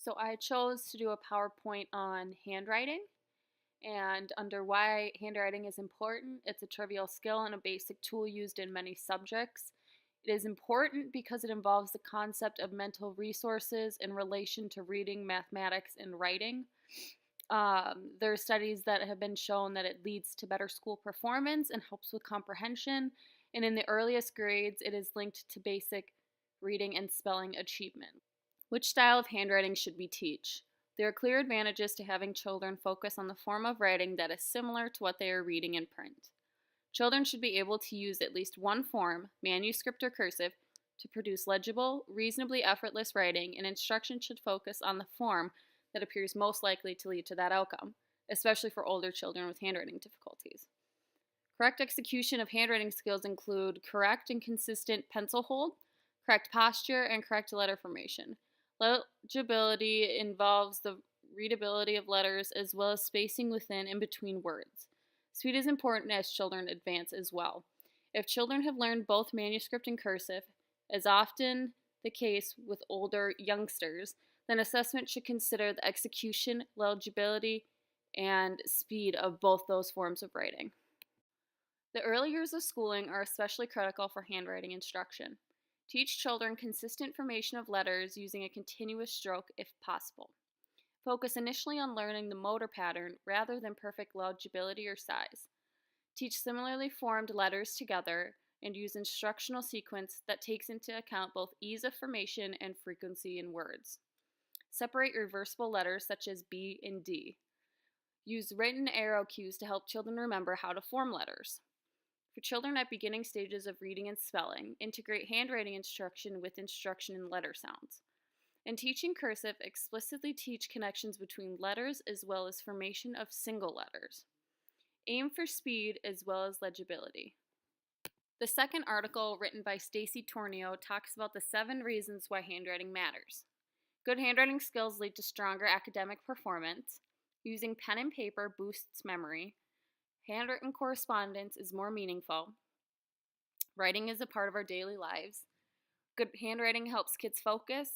So I chose to do a PowerPoint on handwriting, and under why handwriting is important, it's a trivial skill and a basic tool used in many subjects. It is important because it involves the concept of mental resources in relation to reading, mathematics, and writing. There are studies that have been shown that it leads to better school performance and helps with comprehension. And in the earliest grades, it is linked to basic reading and spelling achievement. Which style of handwriting should we teach? There are clear advantages to having children focus on the form of writing that is similar to what they are reading in print. Children should be able to use at least one form, manuscript or cursive, to produce legible, reasonably effortless writing, and instruction should focus on the form that appears most likely to lead to that outcome, especially for older children with handwriting difficulties. Correct execution of handwriting skills include correct and consistent pencil hold, correct posture, and correct letter formation. Legibility involves the readability of letters as well as spacing within and between words. Speed is important as children advance as well. If children have learned both manuscript and cursive, as often the case with older youngsters, then assessment should consider the execution, legibility, and speed of both those forms of writing. The early years of schooling are especially critical for handwriting instruction. Teach children consistent formation of letters using a continuous stroke if possible. Focus initially on learning the motor pattern rather than perfect legibility or size. Teach similarly formed letters together and use instructional sequence that takes into account both ease of formation and frequency in words. Separate reversible letters such as B and D. Use written arrow cues to help children remember how to form letters. For children at beginning stages of reading and spelling, integrate handwriting instruction with instruction in letter sounds. In teaching cursive, explicitly teach connections between letters as well as formation of single letters. Aim for speed as well as legibility. The second article, written by Stacy Tornio, talks about the 7 reasons why handwriting matters. Good handwriting skills lead to stronger academic performance. Using pen and paper boosts memory. Handwritten correspondence is more meaningful. Writing is a part of our daily lives. Good handwriting helps kids focus.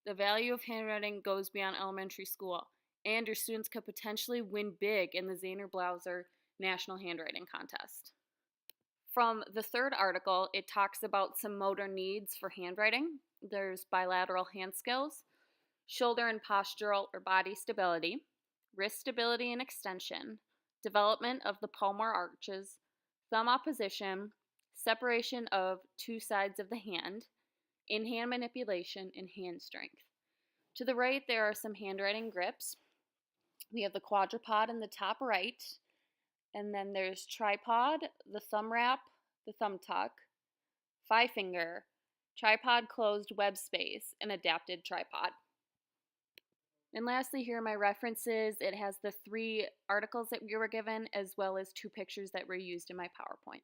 The value of handwriting goes beyond elementary school, and your students could potentially win big in the Zaner-Blauser National Handwriting Contest. From the third article, it talks about some motor needs for handwriting. There's bilateral hand skills, shoulder and postural or body stability, wrist stability and extension, development of the palmar arches, thumb opposition, separation of 2 sides of the hand, in-hand manipulation, and hand strength. To the right, there are some handwriting grips. We have the quadrupod in the top right, and then there's tripod, the thumb wrap, the thumb tuck, 5-finger, tripod closed web space, and adapted tripod. And lastly, here are my references. It has the 3 articles that we were given as well as 2 pictures that were used in my PowerPoint.